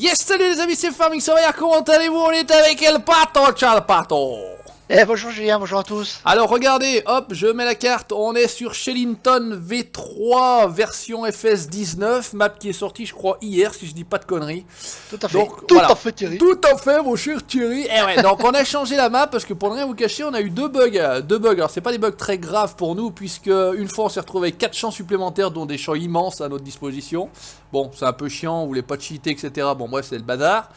Yes, salut les amis, c'est Farming Sauvaillard, comment allez-vous? On est avec El Pato, ciao le Pato. Bonjour Julien, bonjour à tous. Alors regardez, hop, je mets la carte, on est sur Shellington V3 version FS19, map qui est sortie je crois hier, si je dis pas de conneries. Tout à fait, Donc, voilà. à fait Thierry. Tout à fait mon cher Thierry. Et ouais, donc on a changé la map parce que pour ne rien vous cacher, on a eu deux bugs. Alors c'est pas des bugs très graves pour nous puisque une fois on s'est retrouvé avec 4 champs supplémentaires dont des champs immenses à notre disposition. Bon, c'est un peu chiant, on voulait pas cheater, etc. Bon bref, c'est le bazar.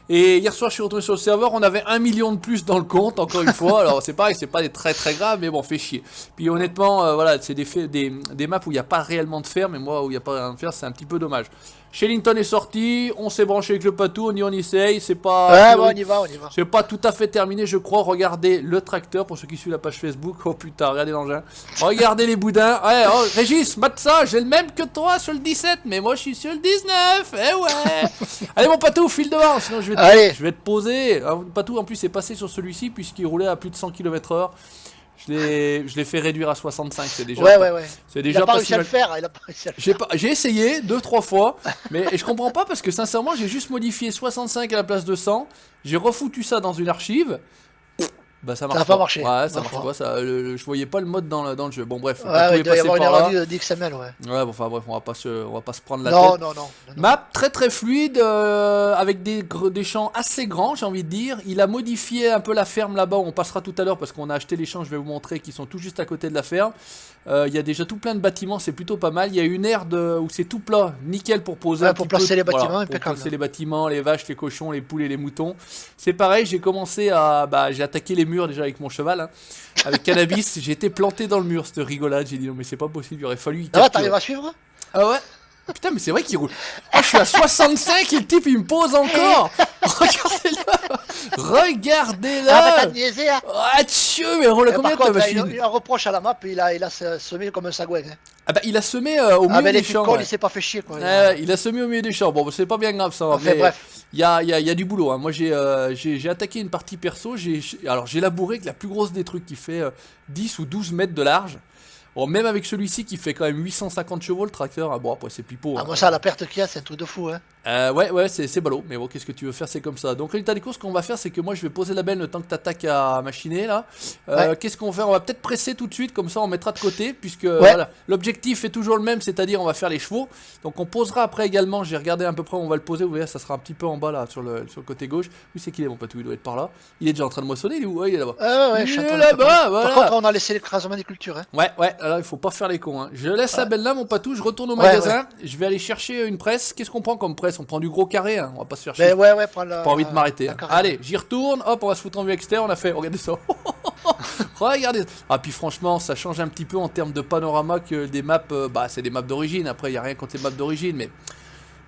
Et hier soir je suis retourné sur le serveur, on avait 1 million de plus dans le compte, encore une fois. Alors c'est pareil, c'est pas des très graves, mais bon, fait chier. Puis honnêtement, voilà, c'est des maps où il n'y a pas réellement de ferme, et moi où il n'y a pas rien de faire, c'est un petit peu dommage. Shellington est sorti, on s'est branché avec le Patou, on essaye, c'est pas... Ouais, bon, on y va. C'est pas tout à fait terminé, je crois. Regardez le tracteur, pour ceux qui suivent la page Facebook. Oh putain, regardez l'engin. Regardez les boudins. Ouais, oh, Régis, mate ça, j'ai le même que toi sur le 17, mais moi je suis sur le 19. Eh ouais. Allez mon Patou, file devant, sinon je vais te poser. Le Patou en plus est passé sur celui-ci, puisqu'il roulait à plus de 100 km/h. Je l'ai fait réduire à 65, c'est déjà... Ouais. C'est déjà il a pas réussi si à le mal. faire, il a pas réussi à le faire. J'ai essayé 2-3 fois, mais je comprends pas parce que sincèrement j'ai juste modifié 65 à la place de 100, j'ai refoutu ça dans une archive, bah ça marche n'a pas marché. Ouais, ça marche pas, je voyais pas le mode dans le jeu. Bon bref, il doit y avoir une erreur d'XML, ouais. Ouais, bon, enfin bref, on va pas se prendre la tête. Non. Map très fluide, avec des champs assez grands, j'ai envie de dire. Il a modifié un peu la ferme là-bas, on passera tout à l'heure parce qu'on a acheté les champs, je vais vous montrer, qui sont tout juste à côté de la ferme. Il y a déjà tout plein de bâtiments, c'est plutôt pas mal. Il y a une aire où c'est tout plat, nickel pour poser. Ouais, pour placer les bâtiments, voilà, pour placer les bâtiments, les vaches, les cochons, les poules et les moutons. C'est pareil, j'ai commencé à... j'ai attaqué les murs déjà avec mon cheval, hein. Avec cannabis, j'ai été planté dans le mur, cette rigolade. J'ai dit non mais c'est pas possible, il aurait fallu... Ah ouais, t'arrives à suivre? Ah ouais. Putain mais c'est vrai qu'il roule. Oh, je suis à 65 et le type il me pose encore. Regardez-le. Ah bah t'as niaisé, hein. Ah tchou, mais roule combien de machine? Il a un reproche à la map, il a semé comme un sagouin, hein. Ah bah il a semé au milieu des champs. Il s'est pas fait chier quoi. Il a semé au milieu des champs. Bon, c'est pas bien grave ça. Enfin, mais bref. Il y a du boulot. Hein. Moi j'ai attaqué une partie perso. Alors j'ai labouré avec la plus grosse des trucs qui fait 10 ou 12 mètres de large. Bon, même avec celui-ci qui fait quand même 850 chevaux le tracteur. Ah, bon après c'est pipeau. Ah hein. moi ça, la perte qu'il y a, c'est un truc de fou, hein. Ouais, c'est ballot, mais bon, qu'est-ce que tu veux faire, c'est comme ça. Donc, résultat des courses, ce qu'on va faire, c'est que moi je vais poser la benne le temps que t'attaques à machiner là. Qu'est-ce qu'on va faire? On va peut-être presser tout de suite, comme ça on mettra de côté, puisque voilà, l'objectif est toujours le même, c'est-à-dire on va faire les chevaux. Donc, on posera après également, j'ai regardé à peu près où on va le poser, vous voyez, ça sera un petit peu en bas là, sur le côté gauche. Où c'est qu'il est, mon Patou? Il doit être par là. Il est déjà en train de moissonner, il est où? Ouais, il est là-bas. Ouais, il est là-bas, voilà. Par contre, on a laissé l'écrasement des cultures, hein. Ouais, alors il faut pas faire les cons, hein. Je laisse la benne là, mon Patou, je retourne au magasin, je vais aller chercher une presse. Qu'est-ce qu'on prend comme presse? On prend du gros carré. On va pas se faire chier. Prends la... Pas envie de m'arrêter. Hein. Allez, j'y retourne. Hop, on va se foutre en vue externe. On a fait. Regardez ça. Regardez. Ah, puis franchement, ça change un petit peu en termes de panorama que des maps. C'est des maps d'origine. Après, il n'y a rien contre les maps d'origine, mais.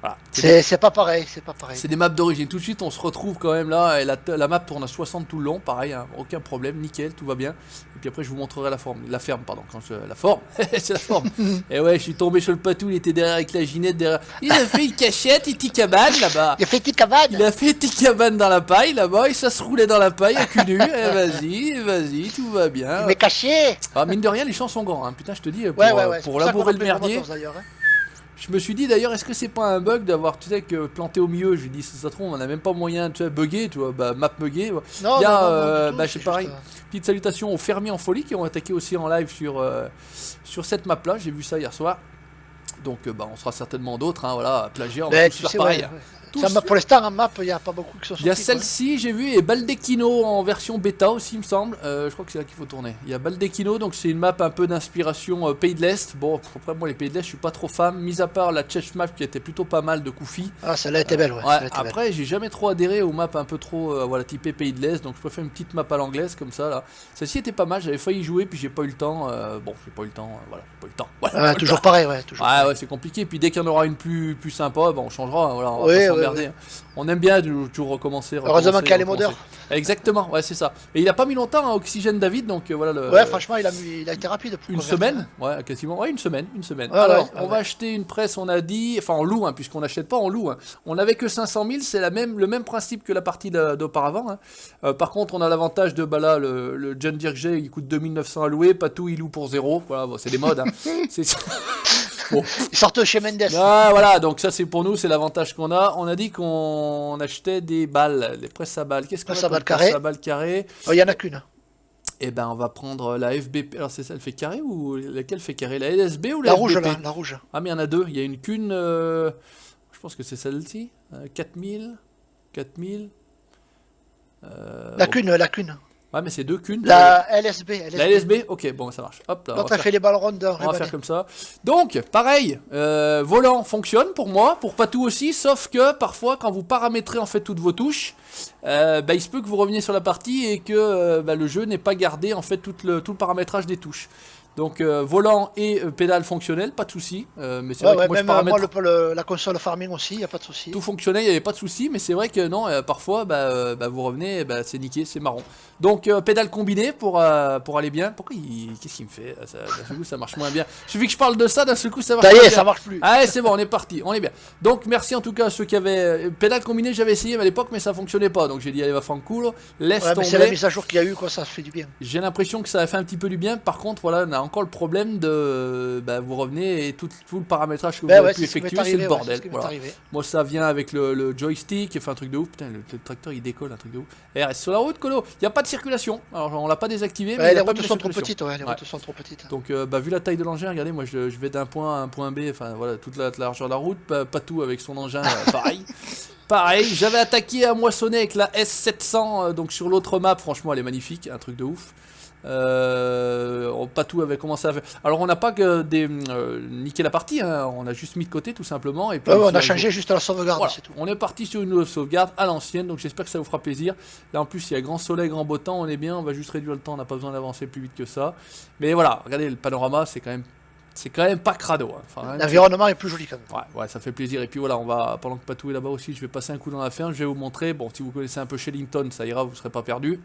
Voilà. C'est pas pareil, C'est des maps d'origine. Tout de suite, on se retrouve quand même là. Et la map tourne à 60 tout le long. Pareil, hein, aucun problème. Nickel, tout va bien. Et puis après, je vous montrerai la ferme, pardon. La forme, c'est la forme. Et ouais, je suis tombé sur le Patou. Il était derrière avec la ginette. Il a fait une cachette, une petite cabane là-bas. Il a fait une petite cabane. Il a fait une petite cabane dans la paille là-bas. Et ça se roulait dans la paille à cul nu. Et vas-y, tout va bien. Il m'est caché. Ah, mine de rien, les champs sont grands. Hein. Putain, je te dis, pour ça labourer le merdier. Hein. Je me suis dit d'ailleurs, est-ce que c'est pas un bug d'avoir, tu sais, que planté au milieu? Je lui dis, si ça se trouve, on a même pas moyen, tu sais, bugger, tu vois, map bugger. Non, il y a, non, c'est pareil. Petite salutation aux fermiers en folie qui ont attaqué aussi en live sur cette map là. J'ai vu ça hier soir. Donc, on sera certainement d'autres, hein, voilà, plagiat, on va tous faire pareil. Pour l'instant, en map, il n'y a pas beaucoup qui sont sortis. Il y a celle-ci, j'ai vu, et Baldecchino en version bêta aussi, il me semble. Je crois que c'est là qu'il faut tourner. Il y a Baldecchino, donc c'est une map un peu d'inspiration Pays de l'Est. Bon, après, moi, les Pays de l'Est, je suis pas trop fan, mis à part la Chess Map qui était plutôt pas mal de Koufi. Ah, celle-là était belle, ouais. Après, j'ai jamais trop adhéré aux maps un peu trop typées Pays de l'Est, donc je préfère une petite map à l'anglaise comme ça, là. Celle-ci était pas mal, j'avais failli jouer, puis j'ai pas eu le temps. J'ai pas eu le temps, voilà, j'ai pas eu le temps. Voilà, toujours pareil, ouais. Ouais, c'est compliqué, puis dès qu'il y en aura une plus sympa, on changera, voilà, on va pas s'emmerder. On aime bien toujours recommencer. Heureusement qu'il y a les modeurs. Exactement, ouais, c'est ça. Et il a pas mis longtemps à Oxygène David, donc voilà. Ouais, franchement, il a été rapide. Une semaine, ouais, quasiment. Ouais, une semaine. Ouais, alors, on va acheter une presse, on a dit, enfin, on loue, hein, puisqu'on n'achète pas, on loue. Hein. On avait que 500 000, c'est le même principe que la partie d'auparavant. Hein. Par contre, on a l'avantage de, là, le John Deere que j'ai, il coûte 2900 à louer, Patou, il loue pour 0. Voilà, bon, c'est des modes. Hein. Bon. Ils sortent de chez Mendes. Ah, voilà, donc ça c'est pour nous, c'est l'avantage qu'on a. On a dit qu'on achetait des balles, des presses à balles. Qu'est-ce qu'on Presse a à comme balles carrées. presse à balles carrées? Il y en a qu'une. Eh ben, on va prendre la FBP. Alors, c'est ça, elle fait carré ou laquelle fait carré? La LSB ou la La FBP? rouge, là, la rouge. Ah, mais il y en a deux. Il y a une qu'une. Je pense que c'est celle-ci. 4000. 4000. La Bon. qu'une, la qu'une. Ouais, mais c'est deux qu'une. La LSB. La LSB? Ok, bon, ça marche. Hop là. L'autre, elle fait les balles rondes. On va faire comme ça. Donc, pareil, volant fonctionne pour moi, pour Patou aussi, sauf que parfois, quand vous paramétrez en fait toutes vos touches, il se peut que vous reveniez sur la partie et que le jeu n'ait pas gardé en fait tout le paramétrage des touches. Donc, volant et pédale fonctionnelle, pas de souci. Mais c'est vrai que moi, je même paramètre... moi, la console farming aussi, il n'y a pas de souci. Tout fonctionnait, il n'y avait pas de souci, mais c'est vrai que non, parfois vous revenez, c'est niqué, c'est marron. Donc pédale combinée pour aller bien. Pourquoi qu'est-ce qu'il me fait? D'un seul coup ça marche moins bien. Il suffit que je parle de ça, d'un seul coup ça marche Ça y moins est, bien. ça marche plus. Allez, c'est bon, on est parti, on est bien. Donc merci en tout cas à ceux qui avaient pédale combinée, j'avais essayé à l'époque mais ça fonctionnait pas. Donc j'ai dit allez va faire un cool, laisse Ouais, mais c'est la tomber. mise à jour qu'il y a eu, quoi, ça fait du bien. J'ai l'impression que ça a fait un petit peu du bien. Par contre, voilà, on a encore le problème de vous revenez et tout le paramétrage que vous avez pu effectuer, c'est le bordel. Voilà. Moi, ça vient avec le joystick, qui fait un truc de ouf. Putain, le tracteur il décolle, un truc de ouf. Et reste sur la route, Colo. Il n'y a pas de circulation. Alors, on l'a pas désactivé, mais les y a pas routes de sont trop circulation. petites, les routes sont trop petites. Donc, vu la taille de l'engin, regardez, moi je vais d'un point à un point B, enfin voilà, toute la largeur de la route, pas tout avec son engin, pareil. Pareil, j'avais attaqué à moissonner avec la S700, donc sur l'autre map, franchement elle est magnifique, un truc de ouf. Pas tout avait commencé à faire. Alors on n'a pas que niqué la partie, hein. On a juste mis de côté tout simplement. Et puis on a changé juste la sauvegarde, voilà. c'est tout. On est parti sur une nouvelle sauvegarde à l'ancienne, donc j'espère que ça vous fera plaisir. Là en plus il y a grand soleil, grand beau temps, on est bien, on va juste réduire le temps, on n'a pas besoin d'avancer plus vite que ça. Mais voilà, regardez le panorama, c'est quand même pas crado. Hein. Enfin, l'environnement est plus joli quand même. Ouais, ça fait plaisir. Et puis voilà, pendant que Patou est là-bas aussi, je vais passer un coup dans la ferme, je vais vous montrer. Bon, si vous connaissez un peu Shellington, ça ira, vous serez pas perdu.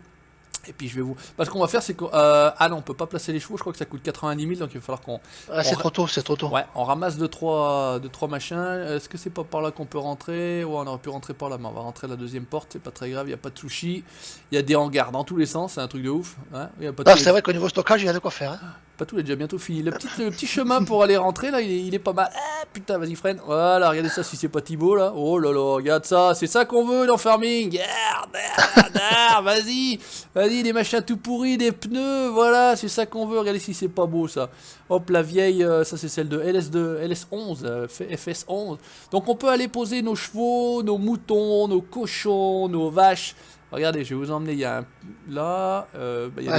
Et puis je vais vous... Parce qu'on va faire, c'est que... ah non, on peut pas placer les chevaux, je crois que ça coûte 90 000, donc il va falloir qu'on... C'est trop tôt, c'est trop tôt. Ouais, on ramasse 2-3 machins. Est-ce que c'est pas par là qu'on peut rentrer? Ouais, on aurait pu rentrer par là, mais on va rentrer à la deuxième porte, c'est pas très grave, il n'y a pas de sushi. Il y a des hangars dans tous les sens, c'est un truc de ouf. Hein, c'est vrai qu'au niveau stockage, il y a de quoi faire. Hein. Patou est déjà bientôt fini. Le petit chemin pour aller rentrer, là, il est pas mal. Ah, putain, vas-y, freine. Voilà, regardez ça, si c'est pas Thibaut, là. Oh là là, regarde ça, c'est ça qu'on veut dans Farming. Vas-y, des machins tout pourris, des pneus, voilà, c'est ça qu'on veut. Regardez si c'est pas beau, ça. Hop, la vieille, ça c'est celle de LS11, FS11. Donc on peut aller poser nos chevaux, nos moutons, nos cochons, nos vaches. Regardez, je vais vous emmener, il y a un... Là,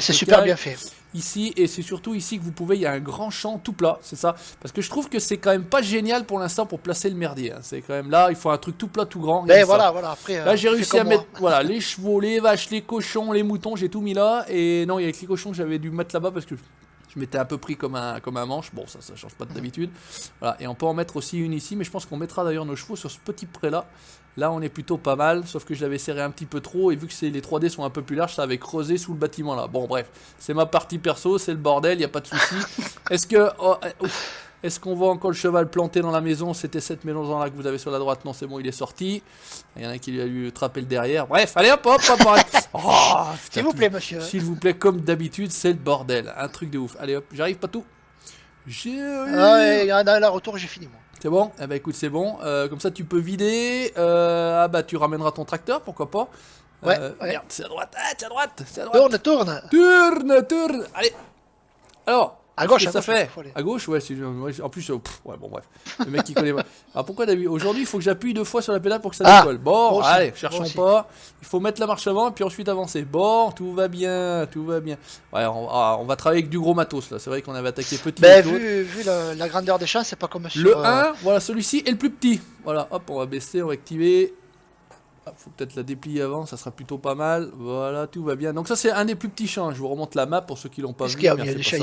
c'est super bien fait. Ici, et c'est surtout ici que vous pouvez, il y a un grand champ tout plat, c'est ça. Parce que je trouve que c'est quand même pas génial pour l'instant pour placer le merdier. Hein. C'est quand même là, il faut un truc tout plat, tout grand. Mais voilà, après... Là, j'ai réussi à mettre voilà, les chevaux, les vaches, les cochons, les moutons, j'ai tout mis là. Et non, il y a avec les cochons que j'avais dû mettre là-bas parce que je m'étais un peu pris comme un manche. Bon, ça change pas d'habitude. Voilà, et on peut en mettre aussi une ici, mais je pense qu'on mettra d'ailleurs nos chevaux sur ce petit pré-là. Là, on est plutôt pas mal, sauf que je l'avais serré un petit peu trop, et vu que les 3D sont un peu plus larges, ça avait creusé sous le bâtiment là. Bon, bref, c'est ma partie perso, c'est le bordel, y a pas de souci. Est-ce qu'on voit encore le cheval planté dans la maison? C'était cette maison là que vous avez sur la droite. Non, c'est bon, il est sorti. Il y en a qui lui a eu attraper le derrière. Bref, allez hop. Oh, s'il vous plaît, monsieur. S'il vous plaît, comme d'habitude, c'est le bordel. Un truc de ouf. Allez hop, j'arrive, Patou. Dans retour, j'ai fini, moi. C'est bon? Eh ben écoute, c'est bon. Comme ça, tu peux vider. Tu ramèneras ton tracteur, pourquoi pas. Ouais. Merde, c'est à droite. C'est à droite. Tourne. Allez. Alors. À gauche, ça fait. À gauche, ouais. En plus, ouais, bon, bref. Le mec qui connaît. Alors pourquoi aujourd'hui, il faut que j'appuie 2 fois sur la pédale pour que ça décolle. Bon, allez, cherchons pas. Il faut mettre la marche avant et puis ensuite avancer. Bon, tout va bien. Ouais, on va travailler avec du gros matos là. C'est vrai qu'on avait attaqué petit. Vu la grandeur des champs, c'est pas comme sur... Le 1, voilà, celui-ci est le plus petit. Voilà, hop, on va baisser, on va activer. Faut peut-être la déplier avant, ça sera plutôt pas mal. Voilà, tout va bien. Donc ça, c'est un des plus petits champs. Je vous remonte la map pour ceux qui l'ont pas vu. Il y a des champs.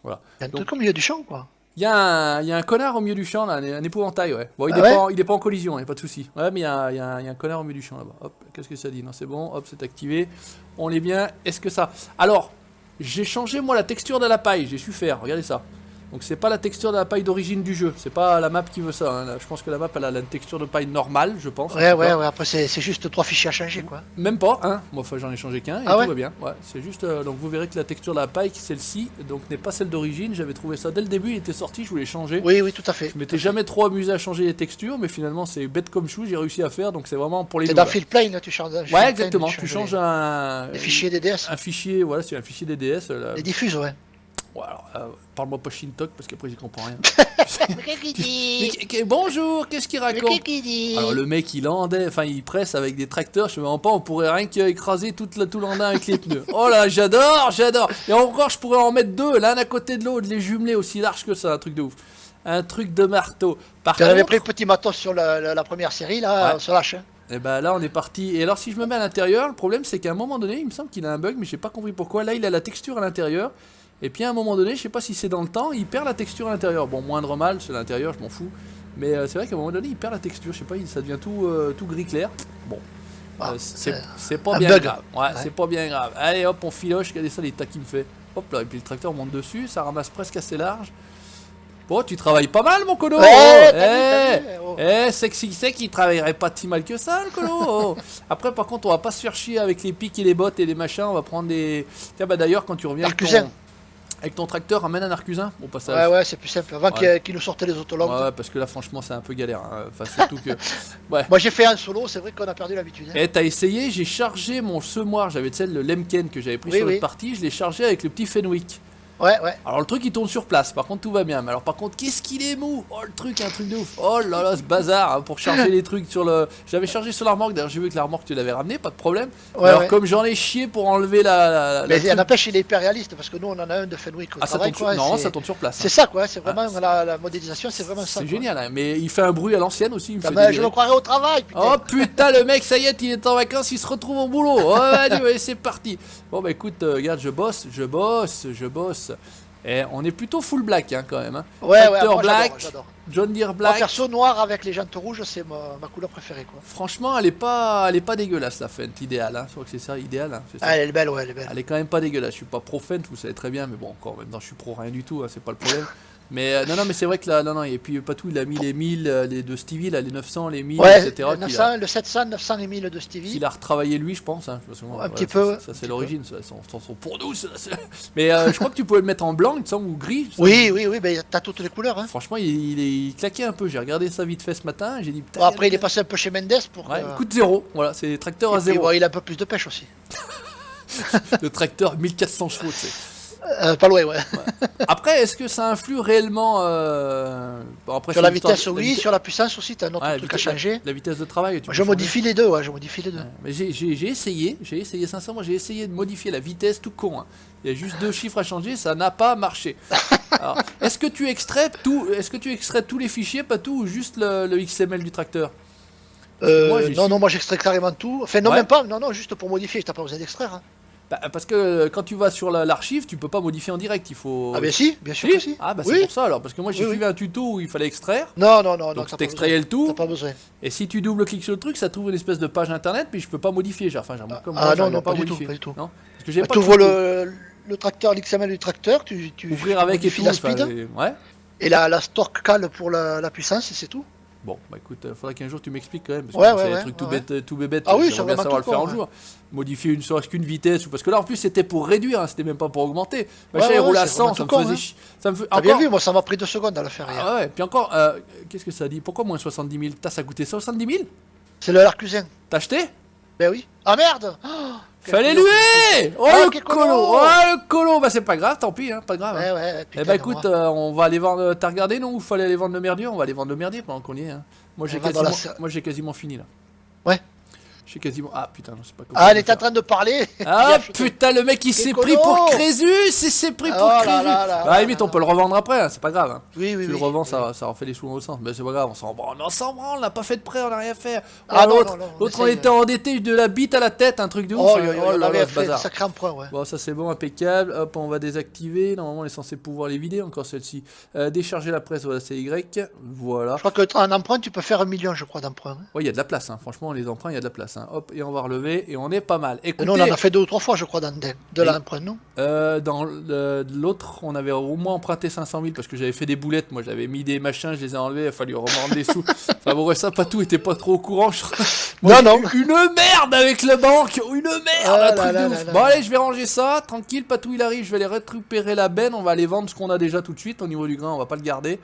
Voilà. Il y a un truc au milieu du champ, quoi. Il y a un connard au milieu du champ, là, un épouvantail, ouais. Bon, il est pas en collision, il n'y a pas de souci. Ouais, mais il y a un connard au milieu du champ, là-bas. Hop, qu'est-ce que ça dit? Non, c'est bon, hop, c'est activé. On est bien. Est-ce que ça... Alors, j'ai changé, moi, la texture de la paille, j'ai su faire, regardez ça. Donc c'est pas la texture de la paille d'origine du jeu, c'est pas la map qui veut ça. Hein. Là, je pense que la map elle a une texture de paille normale, je pense. Ouais, après c'est juste 3 fichiers à changer quoi. Même pas, hein. Moi enfin, j'en ai changé qu'un et Ah tout ouais va bien. Ouais, c'est juste, donc vous verrez que la texture de la paille, celle-ci, donc n'est pas celle d'origine. J'avais trouvé ça dès le début, il était sorti, je voulais changer. Oui, tout à fait. Je m'étais jamais trop amusé à changer les textures, mais finalement c'est bête comme chou, j'ai réussi à faire, donc c'est vraiment pour les C'est nouveaux. dans Fieldplane, tu changes. Ouais, exactement, tu changes les fichiers DDS. un fichier, voilà, c'est un fichier DDS. Là. Les diffuses, ouais. Ouais, alors, parle-moi pas Shintok parce qu'après j'y comprends rien. Qu'est-ce qu'il dit? Bonjour, qu'est-ce qu'il raconte? Qu'est-ce qu'il dit? Alors le mec il landait, enfin il presse avec des tracteurs, je sais même pas, on pourrait rien qu'écraser tout l'andin avec les pneus. Oh là, j'adore. Et encore je pourrais en mettre deux, l'un à côté de l'autre, les jumeler aussi large que ça, un truc de ouf. Un truc de marteau. Tu avais pris le petit matos sur la première série, là, ouais. sur lâche. Hein. Et ben là on est parti. Et alors si je me mets à l'intérieur, le problème c'est qu'à un moment donné, il me semble qu'il a un bug, mais j'ai pas compris pourquoi. Là il a la texture à l'intérieur. Et puis à un moment donné, je sais pas si c'est dans le temps, il perd la texture à l'intérieur. Bon, moindre mal, c'est l'intérieur, je m'en fous. Mais c'est vrai qu'à un moment donné, il perd la texture. Je sais pas, ça devient tout gris clair. Bon, c'est pas bien grave. Ouais, c'est pas bien grave. Allez hop, on filoche. Regardez ça, les tas qu'il me fait. Hop là, et puis le tracteur monte dessus, ça ramasse presque assez large. Bon, tu travailles pas mal, mon colo. Sexy Sec, il travaillerait pas si mal que ça, le colo. Après, par contre, on va pas se faire chier avec les pics et les bottes et les machins. On va prendre des. Tiens, bah d'ailleurs, quand tu reviens avec ton tracteur, ramène un arcusin au passage. Ouais, c'est plus simple. Avant qu'il nous sorte les autologues. Ouais, parce que là, franchement, c'est un peu galère. Hein. Enfin, surtout que. Ouais. Moi, j'ai fait un solo, c'est vrai qu'on a perdu l'habitude. Hein. Et t'as essayé, j'ai chargé mon semoir. J'avais, tu sais, le Lemken que j'avais pris sur l'autre partie. Je l'ai chargé avec le petit Fenwick. Ouais. Alors le truc il tourne sur place, par contre tout va bien. Mais alors par contre qu'est-ce qu'il est mou. Oh le truc, un truc de ouf. Oh là là ce bazar hein, pour charger les trucs sur le... J'avais chargé sur la remorque, d'ailleurs j'ai vu que la remorque tu l'avais ramené, pas de problème. Alors comme j'en ai chié pour enlever mais il n'empêche il est hyper réaliste parce que nous on en a un de Fenwick au travail, ça tourne sur place. C'est ça quoi, c'est vraiment la modélisation, c'est vraiment ça. C'est génial hein, mais il fait un bruit à l'ancienne aussi. Il me fait je me croirais au travail putain. Oh putain le mec ça y est il est en vacances, il se retrouve au boulot. Oh allez c'est parti. Bon bah écoute regarde je bosse. Et on est plutôt full black hein, quand même. Hein. Tracteur black, j'adore. John Deere black. Perso noir avec les jantes rouges, c'est ma couleur préférée quoi. Franchement, elle est pas dégueulasse la Fendt, idéale. Hein. Je crois que c'est ça, idéal. Hein, ça. Elle est belle, elle est belle. Elle est quand même pas dégueulasse. Je suis pas pro Fendt, vous savez très bien, mais bon, encore maintenant, je suis pro rien du tout, hein, c'est pas le problème. Mais non, mais c'est vrai que là, non, et puis Patou, il a mis les 1000, les de Stevie, là, les 900, les 1000, etc. Le 900, le 700, 900 et 1000 de Stevie. Il a retravaillé lui, je pense. Hein, un petit peu. Ça, c'est l'origine, ça, sont pour nous. Mais je crois que tu pouvais le mettre en blanc, il me semble, ou gris. Oui, mais t'as toutes les couleurs. Hein. Franchement, il claquait un peu. J'ai regardé ça vite fait ce matin, j'ai dit putain. Bon, après, il est passé un peu chez Mendes pour. Ouais, coûte zéro, voilà, c'est tracteur à zéro. Il a un peu plus de pêche aussi. Le tracteur 1400 chevaux, tu sais. Pas loin, ouais. Après, est-ce que ça influe réellement après, sur la vitesse, oui, sur la puissance aussi, t'as un autre truc à changer. La vitesse de travail, je modifie les deux, mais j'ai essayé sincèrement, j'ai essayé de modifier la vitesse tout con. Hein. Il y a juste 2 chiffres à changer, ça n'a pas marché. Alors, est-ce que tu extrais tous les fichiers, pas tout, ou juste le XML du tracteur? Moi j'extrais carrément tout. Enfin, non, même pas, juste pour modifier, t'as pas besoin d'extraire. Hein. Bah, parce que quand tu vas sur l'archive, tu peux pas modifier en direct, il faut... Ah bien si, bien sûr que si. Ah bah c'est pour ça alors, parce que moi j'ai suivi un tuto où il fallait extraire. Non, donc tu extrayais le tout. T'as pas besoin. Et si tu double-cliques sur le truc, ça trouve une espèce de page internet, mais je peux pas modifier. Non, pas du tout. Non, parce que j'ai pas. Tu ouvres le tracteur, l'XML du tracteur, tu ouvrir avec et tout, la speed. Ouais. Et la torque cale pour la puissance, et c'est tout. Bon, bah écoute, faudra qu'un jour tu m'expliques quand même, parce que c'est des trucs tout bébêtes, j'aimerais bien savoir le faire un jour. Modifier une serait-ce qu'une vitesse, parce que là en plus c'était pour réduire, hein, c'était même pas pour augmenter. Machin, il roule à 100, ça me faisait chier. T'as bien vu, moi ça m'a pris 2 secondes à le faire hier. Ah ouais, puis encore, qu'est-ce que ça dit? Pourquoi moins 70 000? Ça coûtait 70 000? C'est le Larcusin. T'as acheté? Ben oui. Ah merde! Fallait louer! Oh le colo! Bah c'est pas grave, tant pis, hein, pas grave. Ouais, eh bah écoute, on va aller vendre. T'as regardé non? Ou fallait aller vendre le merdier? On va aller vendre le merdier pendant qu'on y est. Hein. Moi j'ai quasiment fini là. Ouais. J'ai quasiment. Ah putain, je sais pas comment. Ah, elle est en train de parler. Ah putain, le mec il s'est pris pour Crésus! Il s'est pris pour Crésus! Bah à la limite, on peut le revendre après, hein, c'est pas grave. Hein. Oui. Tu le revends, ça en fait des sous dans le sens. Mais c'est pas grave, on s'en branle, on l'a pas fait de prêt, on a rien fait. L'autre, on était endetté de la bite à la tête, un truc de ouf. Oh là là, ce sacré emprunt, ouais. Bon, ça c'est bon, impeccable. Hop, on va désactiver. Normalement, on est censé pouvoir les vider, encore celle-ci. Décharger la presse, voilà, c'est Y. Voilà. Je crois qu'en emprunt, tu peux faire 1 million, je crois, d'emprunts. Ouais, il y a de la place, hein. Franchement, les emprunts, il y a de la place. hein. Hop, et on va relever, et on est pas mal. Écoutez, nous, on en a fait 2 ou 3 fois, je crois, de l'emprunt, non? Dans l'autre, on avait au moins emprunté 500 000 parce que j'avais fait des boulettes. Moi, j'avais mis des machins, je les ai enlevés, il a fallu rendre des sous. Enfin, bon, ça, Patou était pas trop au courant. Moi, non. Une merde avec la banque, une merde, un truc de ouf. Bon, allez, je vais ranger ça, tranquille. Patou, il arrive, je vais aller récupérer la benne. On va aller vendre ce qu'on a déjà tout de suite. Au niveau du grain, on va pas le garder.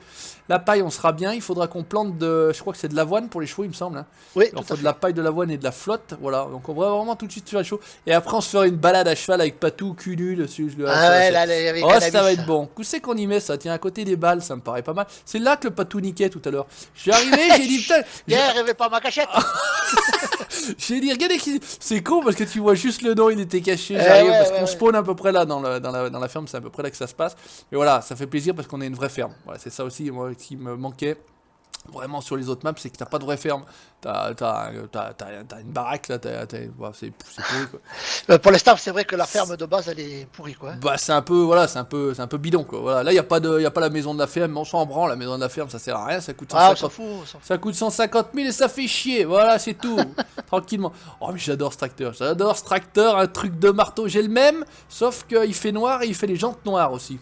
La paille, on sera bien. Il faudra qu'on plante je crois que c'est de l'avoine pour les chevaux, il me semble. Hein. Oui, il faut de la paille, de l'avoine et de la flotte. Voilà, donc on va vraiment tout de suite sur les chevaux. Et après, on se fera une balade à cheval avec Patou, cul nu dessus. Ça va être bon. Où c'est qu'on y met ça? Tiens, à côté des balles, ça me paraît pas mal. C'est là que le Patou niquait tout à l'heure. Je suis arrivé, j'ai dit putain. Rêvez pas ma cachette. J'ai dit, regardez, c'est con parce que tu vois juste le nom, il était caché. J'arrive parce qu'on spawn à peu près là dans la ferme, c'est à peu près là que ça se passe. Mais voilà, ça fait plaisir parce qu'on est une vraie ferme. Voilà, c'est ça aussi, moi, qui me manquait. Vraiment sur les autres maps, c'est que t'as pas de vraie ferme. T'as une baraque là, c'est pourri quoi. Pour l'instant, c'est vrai que la ferme de base elle est pourrie quoi. Bah c'est un peu bidon quoi. Voilà, là y a pas la maison de la ferme, on s'en branle, la maison de la ferme ça sert à rien, ça coûte 150 000 et ça fait chier. Voilà, c'est tout. Tranquillement. Oh mais j'adore ce tracteur, un truc de marteau, j'ai le même, sauf qu'il fait noir et il fait les jantes noires aussi.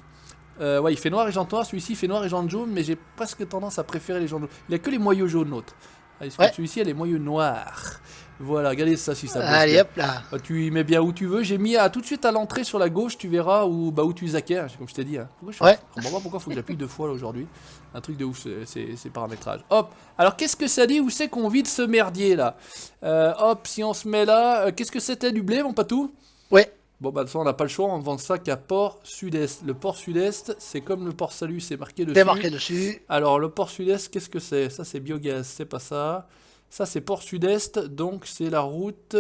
Ouais, il fait noir et jantes noires, celui-ci il fait noir et jantes jaunes, mais j'ai presque tendance à préférer les jantes jaunes. Il a que les moyeux jaunes, l'autre. Celui-ci a les moyeux noirs. Voilà, regardez ça si ça bouge. Allez hop là. Tu y mets bien où tu veux. J'ai mis tout de suite à l'entrée sur la gauche, tu verras où tu zackais, hein, comme je t'ai dit. Hein. Je comprends pas pourquoi faut que j'appuie 2 fois là aujourd'hui. Un truc de ouf, ces paramétrages. Hop, alors qu'est-ce que ça dit? Où c'est qu'on vide ce merdier là? Hop, si on se met là, qu'est-ce que c'était du blé, mon Patou? Ouais. Bon, bah, de toute façon, on n'a pas le choix, on vend ça qu'à Port Sud-Est. Le Port Sud-Est, c'est comme le Port Salut, c'est marqué dessus. C'est marqué dessus. Alors, le Port Sud-Est, qu'est-ce que c'est? Ça, c'est biogaz, c'est pas ça. Ça, c'est Port Sud-Est, donc c'est la route...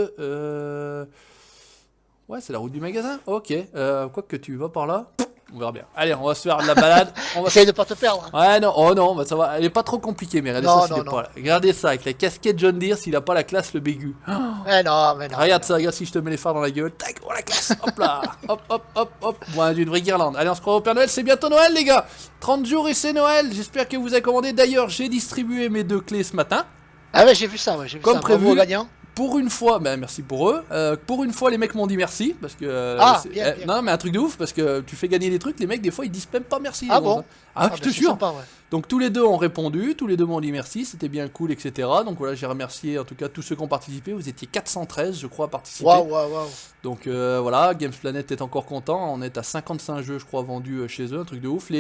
Ouais, c'est la route du magasin. Ok, quoi que tu vas par là, on verra bien. Allez, on va se faire de la balade. Essaye de pas te perdre. Ouais, non, oh non, bah, ça va. Elle est pas trop compliquée, mais regardez ça, regardez ça, avec la casquette John Deere, s'il a pas la classe, le bégu. Mais non. Regarde ça, regarde si je te mets les phares dans la gueule. Tac, oh la classe, hop là. Hop. Bon, d'une vraie guirlande. Allez, on se croit au Père Noël, c'est bientôt Noël, les gars. 30 jours et c'est Noël. J'espère que vous avez commandé. D'ailleurs, j'ai distribué mes 2 clés ce matin. Ah ouais, j'ai vu ça, Comme prévu. Bravo aux gagnants. Pour une fois, ben merci pour eux. Pour une fois, les mecs m'ont dit merci parce que. Bien. Non, mais un truc de ouf parce que tu fais gagner des trucs, les mecs des fois ils disent même pas merci. Ah bon? Je te jure. Donc tous les deux ont répondu, tous les deux m'ont dit merci, c'était bien cool, etc. Donc voilà, j'ai remercié en tout cas tous ceux qui ont participé. Vous étiez 413, je crois, à participer. Waouh. Donc voilà, Games Planet est encore content. On est à 55 jeux, je crois, vendus chez eux, un truc de ouf.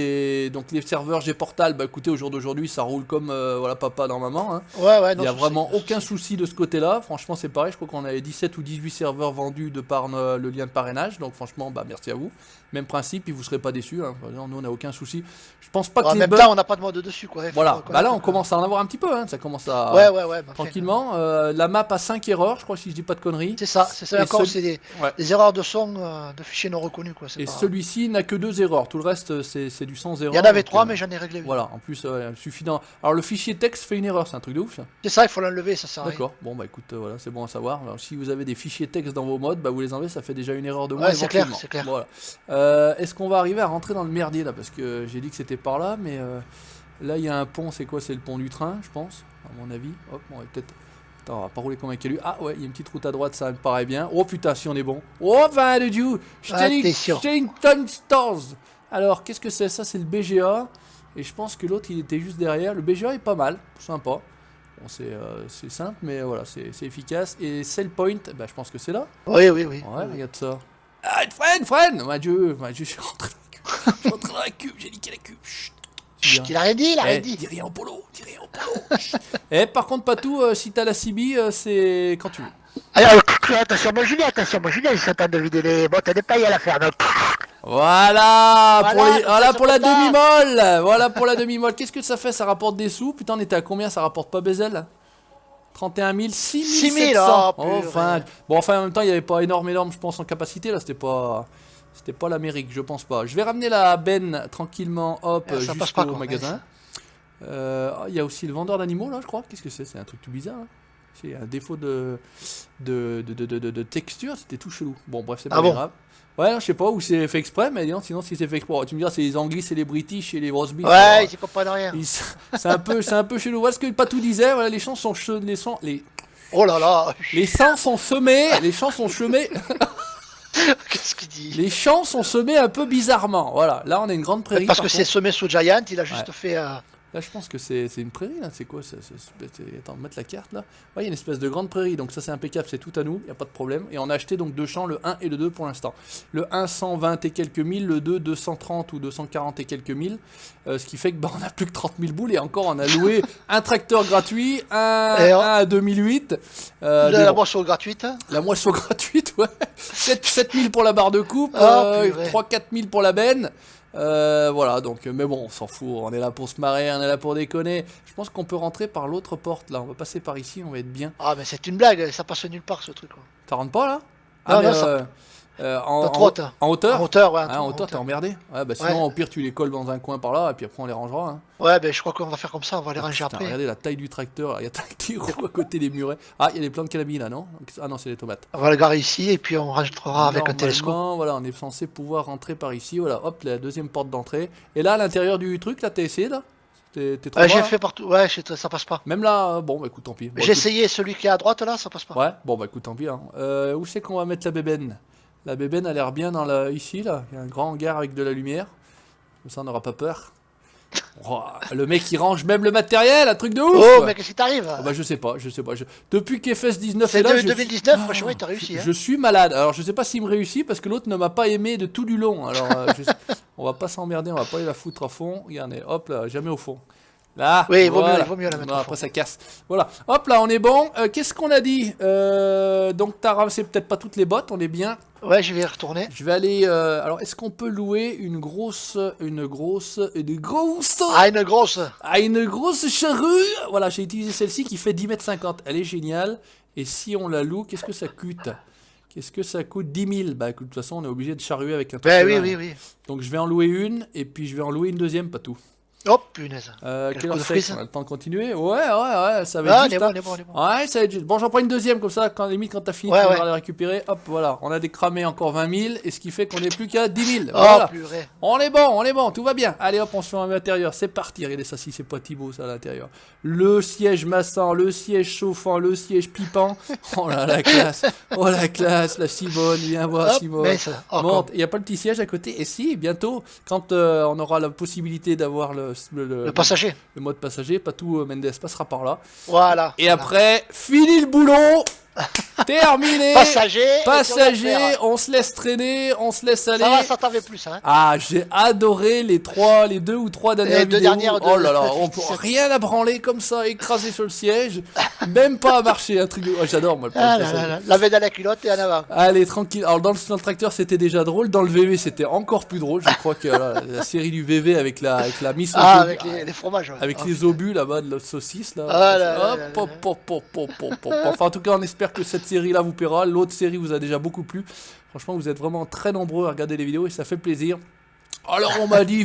Donc les serveurs G-Portal, bah écoutez, au jour d'aujourd'hui, ça roule comme voilà, papa dans maman. Hein. Ouais, il n'y a vraiment aucun souci de ce côté-là. Franchement, c'est pareil. Je crois qu'on avait 17 ou 18 serveurs vendus de par le lien de parrainage. Donc franchement, bah merci à vous. Même principe, et vous serez pas déçus. Hein. Nous, on n'a aucun souci. Je pense pas que en les même bugs... temps, on n'a pas de mode dessus, quoi. Voilà. Bah là, on commence à en avoir un petit peu. Hein. Ça commence à tranquillement. La map a 5 erreurs, je crois, si je dis pas de conneries. C'est ça. Encore, c'est des erreurs de son, de fichiers non reconnus, quoi. Et celui-ci n'a que 2 erreurs. Tout le reste, c'est du sans erreur. Il y en avait 3, mais j'en ai réglé. Voilà. En plus, il suffit d'un. Alors le fichier texte fait une erreur. C'est un truc de ouf. Ça. C'est ça, il faut l'enlever, ça sert à rien. D'accord. Bon bah écoute, voilà, c'est bon à savoir. Alors, si vous avez des fichiers texte dans vos modes, bah vous les enlevez, ça fait déjà une erreur de moins. Ouais, c'est clair. Voilà. Est-ce qu'on va arriver à rentrer dans le merdier là? Parce que j'ai dit que c'était par là, mais là il y a un pont. C'est quoi? C'est le pont du train, je pense, à mon avis. Hop, on va peut-être. Attends, on va pas rouler comme un calu. Ah ouais, il y a une petite route à droite, ça me paraît bien. Oh putain, si on est bon. Oh ben de Dieu. Shenington Stores. Alors qu'est-ce que c'est? Ça c'est le BGA. Et je pense que l'autre il était juste derrière. Le BGA est pas mal, sympa. Bon, c'est simple, mais voilà, c'est efficace. Et Sell Point, bah, je pense que c'est là. Oui. Ouais, regarde ça. Ah, friend mon Dieu, je suis rentré dans la cube, j'ai niqué la cube. Chut, il a rien dit, Dis rien au polo, Et par contre, Patou, si t'as la CB, c'est quand tu veux. Alors, attention, mon Julien, ils sont en train de vider les bottes des pailles à la ferme. Voilà pour la demi-molle. Voilà pour la demi-molle. Qu'est-ce que ça fait? Ça rapporte des sous. Putain, on était à combien? Ça rapporte pas Bezel là? 31 000, 6 700. Bon, enfin, en même temps, il n'y avait pas énorme, je pense, en capacité. Là, c'était pas l'Amérique, je pense pas. Je vais ramener la benne tranquillement, hop, jusqu'au magasin. Il y a aussi le vendeur d'animaux, là, je crois. Qu'est-ce que c'est? C'est un truc tout bizarre. Hein. C'est un défaut de texture. C'était tout chelou. Bon, bref, c'est pas grave. Ouais, non, je sais pas où c'est fait exprès, mais non, sinon si c'est fait exprès, tu me diras c'est les Anglais, c'est les British et les Roast Beef. Ouais, ils comprennent rien. C'est un peu chelou. Voilà ce que Patou disait, voilà, les champs sont chauds, Oh là là. Les champs sont semés, les champs sont semés. Qu'est-ce qu'il dit? Les champs sont semés un peu bizarrement. Voilà, là on a une grande prairie. Parce que c'est semé sous Giant, il a juste fait. Là, je pense que c'est une prairie, là. C'est quoi Attends, mettre la carte, là. Ouais, il y a une espèce de grande prairie, donc ça, c'est impeccable, c'est tout à nous, il n'y a pas de problème. Et on a acheté donc 2 champs, le 1 et le 2 pour l'instant. Le 1, 120 et quelques mille, le 2, 230 ou 240 et quelques mille. Ce qui fait que on a plus que 30 000 boules, et encore, on a loué un tracteur gratuit, un à 2008. La moisson gratuite. La moisson gratuite, ouais. 7 000 pour la barre de coupe, 3-4 000 pour la benne. Voilà, donc, mais bon, on s'en fout, on est là pour se marrer, on est là pour déconner. Je pense qu'on peut rentrer par l'autre porte, là, on va passer par ici, on va être bien. Ah, mais c'est une blague, ça passe nulle part, ce truc, quoi. Ça rentre pas, là? Non, non, ça... en hauteur? En hauteur, ouais. En hauteur, t'es emmerdé? Ouais, bah sinon, au pire, tu les colles dans un coin par là, et puis après, on les rangera, hein. Ouais, ben je crois qu'on va faire comme ça, on va les ranger après. Regardez la taille du tracteur, il y a des roues à côté des murets. Ah, il y a des plantes de cannabis, là, non? Ah non, c'est des tomates. On va le garer ici, et puis on rentrera avec un télescope. Voilà, on est censé pouvoir rentrer par ici, voilà, hop, la deuxième porte d'entrée. Et là, à l'intérieur du truc, là, t'as essayé, là? T'es trop j'ai fait partout, ouais, ça passe pas. Même là, bon, bah écoute, tant pis. Bon, j'ai essayé celui qui est à droite, là, ça passe pas. Ouais, bon, bah écoute, tant pis, hein. Où c'est qu'on va mettre la bébène? La bébène a l'air bien ici, là. Il y a un grand hangar avec de la lumière. Comme ça, on n'aura pas peur. Oh, le mec, il range même le matériel, un truc de ouf! Oh, mais qu'est-ce qui t'arrive? Oh, bah, je sais pas. Depuis qu'FS19 c'est là, 2019, franchement, il t'a réussi. Hein. Je suis malade. Alors, je sais pas s'il me réussit parce que l'autre ne m'a pas aimé de tout du long. Alors, on va pas s'emmerder, on va pas aller la foutre à fond. Regardez, hop là, jamais au fond. Là, oui, voilà. il vaut mieux la mettre. Non, après ça casse. Voilà. Hop là, on est bon. Qu'est-ce qu'on a dit? Donc t'as ramassé peut-être pas toutes les bottes, on est bien. Ouais, je vais y retourner. Je vais aller. Alors, est-ce qu'on peut louer une grosse. Ah, une grosse charrue. Voilà, j'ai utilisé celle-ci qui fait 10,50 m. Elle est géniale. Et si on la loue, qu'est-ce que ça coûte? Qu'est-ce que ça coûte? 10 000. Bah écoute, de toute façon, on est obligé de charruer avec un tracteur. Oui. Donc je vais en louer une, et puis je vais en louer une deuxième, pas tout. Oh punaise. Quelle heure c'est? On a le temps de continuer? Ouais, ça va être juste. On est bon. Ouais, ça va être juste. Bon, j'en prends une deuxième, comme ça, limite, quand t'as fini, tu vas les récupérer. Hop, voilà. On a décramé encore 20 000, et ce qui fait qu'on est plus qu'à 10 000. Voilà. Purée. On est bon, tout va bien. Allez, hop, on se fait à l'intérieur. C'est parti. Regardez ça, si c'est pas Thibaut, ça, à l'intérieur. Le siège massant, le siège chauffant, le siège pipant. Oh là, la classe. Oh la classe, la Simone. Viens voir, Simone. Bon, il n'y a pas le petit siège à côté. Et si, bientôt, quand on aura la possibilité d'avoir le passager. Le mode passager, Patou Mendes passera par là. Voilà. Et après, fini le boulot. Terminé. Passager, on se laisse traîner, on se laisse aller. Ça t'avait plus, hein. Ah, j'ai adoré les 2 ou 3 dernières vidéos. Oh là là, on peut rien à branler comme ça, écrasé sur le siège, même pas à marcher, un truc de... Oh, j'adore moi le laver dans la culotte et en avant. Allez, tranquille. Alors dans le tracteur, c'était déjà drôle, dans le VV, c'était encore plus drôle. Je crois que la série du VV avec la mise avec les fromages. Ouais. Avec les obus là-bas de la saucisse là. Enfin, en tout cas, on espère que cette série là vous plaira, l'autre série vous a déjà beaucoup plu. Franchement, vous êtes vraiment très nombreux à regarder les vidéos et ça fait plaisir. Alors on m'a dit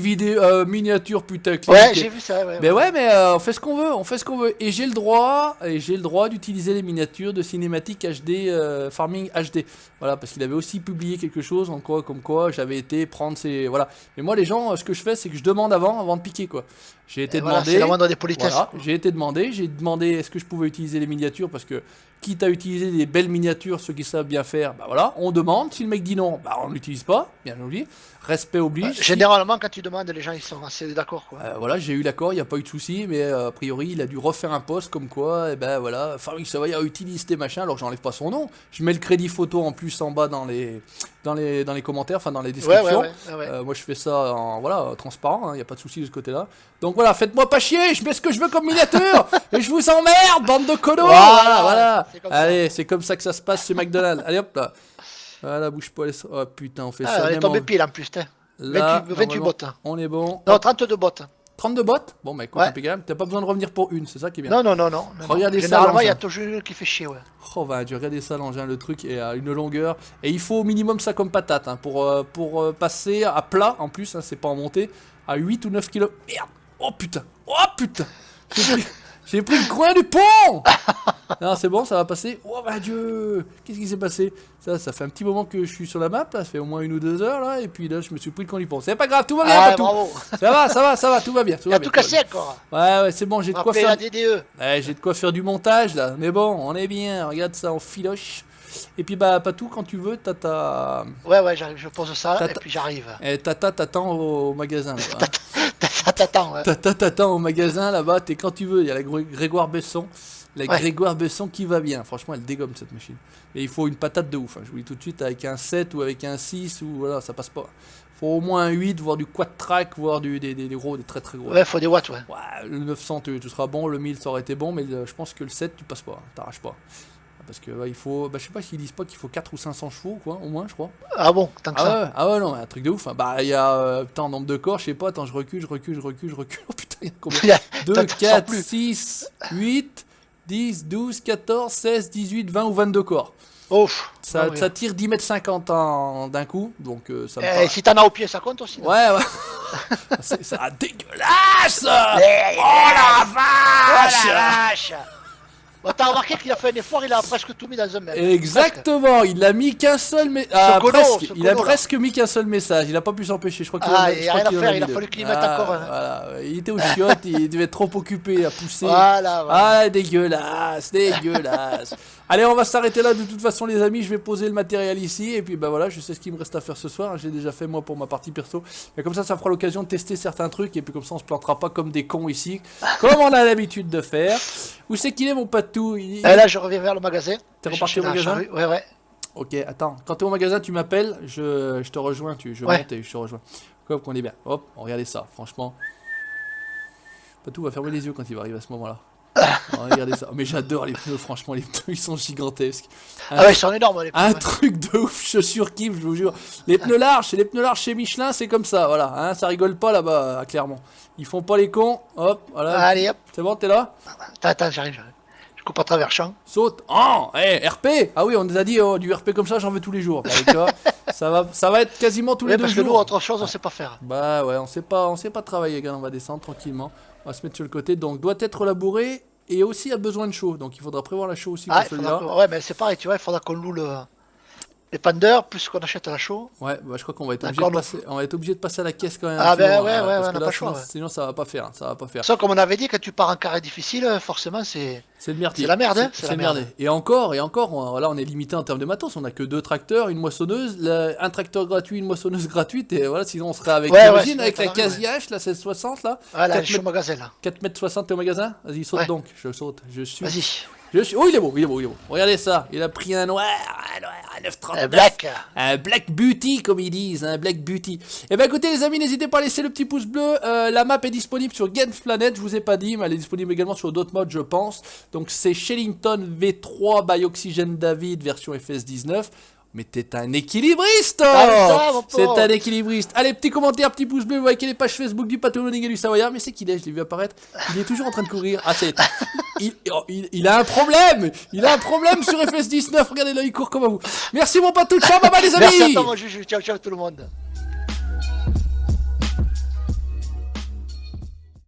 miniature putaclic. Ouais, j'ai vu ça. Ouais, mais on fait ce qu'on veut, Et j'ai le droit d'utiliser les miniatures de cinématique HD, Farming HD. Voilà, parce qu'il avait aussi publié quelque chose comme quoi j'avais été prendre ces voilà. Mais moi les gens, ce que je fais, c'est que je demande avant de piquer quoi. J'ai été demandé. C'est la moindre des politesses. Voilà, j'ai demandé est-ce que je pouvais utiliser les miniatures parce que quitte à utiliser des belles miniatures, ceux qui savent bien faire, bah voilà, on demande. Si le mec dit non, bah on l'utilise pas, bien entendu. Respect oblige. Généralement, quand tu demandes, les gens ils sont assez d'accord quoi. Voilà, j'ai eu l'accord, il n'y a pas eu de souci, mais a priori, il a dû refaire un post comme quoi, et ben voilà, Farming Savoyard utilise tes machins, alors j'enlève pas son nom. Je mets le crédit photo en plus en bas dans les commentaires, enfin dans les descriptions. Moi je fais ça en transparent, il n'y a pas de souci de ce côté-là. Donc voilà, faites-moi pas chier, je mets ce que je veux comme miniature et je vous emmerde, bande de codos. Voilà. Allez, c'est comme ça que ça se passe chez McDonald's. Allez hop là. Voilà, bouge pas les... Oh putain, on fait ça. Elle est tombée pile en plus, là, 28 bottes. On est bon. Non, 32 bottes. 32 bottes? Bon, bah écoute, impeccable. T'as pas besoin de revenir pour une, c'est ça qui est bien. Non. Regardez ça. Généralement, il y a toujours qui fait chier, ouais. Oh, bah, regardez ça, l'engin, le truc est à une longueur. Et il faut au minimum ça comme patate, hein, pour passer à plat, en plus, hein, c'est pas en montée, à 8 ou 9 kg. Merde! Oh putain! J'ai pris le coin du pont! Non, c'est bon, ça va passer. Oh mon Dieu, qu'est-ce qui s'est passé? Ça fait un petit moment que je suis sur la map, là. Ça fait au moins 1 ou 2 heures, là. Et puis là, je me suis pris le qu'on y pense. C'est pas grave, tout va bien, Patou. Bravo. Ça va, tout va bien. Il a tout cassé encore. Ouais, c'est bon, j'ai de quoi faire. La DDE. Ouais, j'ai de quoi faire du montage, là. Mais bon, on est bien. Regarde ça, on filoche. Et puis, bah, Patou, quand tu veux, t'as. Ouais, j'arrive, je pose ça, et puis j'arrive. Et t'attends au magasin, là. T'attends, ouais. T'attends au magasin, là-bas. T'es quand tu veux. Il y a la Grégoire Besson. Grégoire Besson qui va bien. Franchement, elle dégomme cette machine. Et il faut une patate de ouf. Hein. Je vous dis tout de suite, avec un 7 ou avec un 6, ou voilà, ça passe pas. Faut au moins un 8, voire du quad track, voire des gros, des très très gros. Ouais, faut des watts, ouais. Le 900, tu seras bon. Le 1000, ça aurait été bon. Mais je pense que le 7, tu passes pas. T'arraches pas. Parce que il faut. Bah, je sais pas s'ils disent pas qu'il faut 4 ou 500 chevaux, quoi, au moins, je crois. Ah bon, tant que ça. Ah ouais, non, un truc de ouf. Hein. Bah, il y a. Putain, nombre de corps, je sais pas. Attends, je recule. Oh putain, il y a combien 2, 4, 6, 8. 10, 12, 14, 16, 18, 20 ou 22 corps. Ouf. Ça tire 10,50 m d'un coup, donc ça me Et si t'en as au pied, ça compte aussi. Ouais. C'est dégueulasse. Oh la vache. Bon, t'as remarqué qu'il a fait un effort, il a presque tout mis dans un même. Exactement, il a mis qu'un seul message. Il a presque mis qu'un seul message. Il a pas pu s'empêcher. Je crois qu'il il n'y a rien à faire, il a fallu qu'il y mette encore un. Voilà. Il était au chiottes, il devait être trop occupé à pousser. Voilà. Ah, dégueulasse. Allez, on va s'arrêter là de toute façon, les amis. Je vais poser le matériel ici. Et puis, bah voilà, je sais ce qu'il me reste à faire ce soir. J'ai déjà fait moi pour ma partie perso. Mais comme ça fera l'occasion de tester certains trucs. Et puis, comme ça, on se plantera pas comme des cons ici. Comme on a l'habitude de faire. Où c'est qu'il est, mon Patou? Là, je reviens vers le magasin. T'es reparti au magasin? Ouais. Ok, attends. Quand t'es au magasin, tu m'appelles. Je te rejoins. Je monte et je te rejoins. Hop, on est bien. Hop, regardez ça. Franchement. Patou va fermer les yeux quand il va arriver à ce moment-là. Regardez ça. Mais j'adore les pneus, franchement, les pneus ils sont gigantesques. Ouais, ils sont énormes les pneus. Un truc de ouf, je surkiffe, je vous jure. Les pneus larges chez Michelin, c'est comme ça, voilà. Hein, ça rigole pas là-bas, clairement. Ils font pas les cons. Hop, voilà. Allez, hop. C'est bon, t'es là? Attends, j'arrive. Je coupe à travers champ. Saute. Oh, RP. Ah oui, on nous a dit du RP comme ça, j'en veux tous les jours. ça va être quasiment tous les 2 jours. Parce que nous, autre chose, on sait pas faire. Bah ouais, on sait pas travailler, gars. On va descendre tranquillement. On va se mettre sur le côté. Donc, doit être labouré et aussi a besoin de chaud. Donc, il faudra prévoir la chaux aussi pour celui-là. Ouais, mais c'est pareil, tu vois, il faudra qu'on loue les pendeurs plus qu'on achète la chaux. Ouais, bah, je crois qu'on va être obligé de passer à la caisse quand même. Ah ben ouais, on n'a pas le choix. Sinon, ça va pas faire. Ça, comme on avait dit, quand tu pars en carré difficile, forcément, c'est le merdier. C'est la merde, hein. C'est la merde. Et encore, là, on est limité en termes de matos. On a que 2 tracteurs, une moissonneuse, un tracteur gratuit, une moissonneuse gratuite. Et voilà, sinon on serait avec l'origine, avec la casiage, la 1660 là. Voilà, je suis au magasin là. 4,60 m t'es au magasin? Vas-y, saute donc. Je saute. Vas-y. Oh, il est beau. Regardez ça. Il a pris un noir, un 9,39. Un Black Beauty, comme ils disent. Un Black Beauty. Et ben écoutez, les amis, n'hésitez pas à laisser le petit pouce bleu. La map est disponible sur Games Planet. Je vous ai pas dit, mais elle est disponible également sur d'autres modes, je pense. Donc c'est Shellington V3 by Oxygen David, version FS19. Mais t'es un équilibriste! C'est un équilibriste. Allez, petit commentaire, petit pouce bleu, vous voyez les pages Facebook du Patou Loning et du Savoyard. Mais c'est qu'il est, je l'ai vu apparaître. Il est toujours en train de courir. Ah, il a un problème! Il a un problème sur FS19. Regardez là, il court comme à vous. Merci mon Patou, ciao, bye bye les amis! Merci à toi, mon juge. Ciao tout le monde.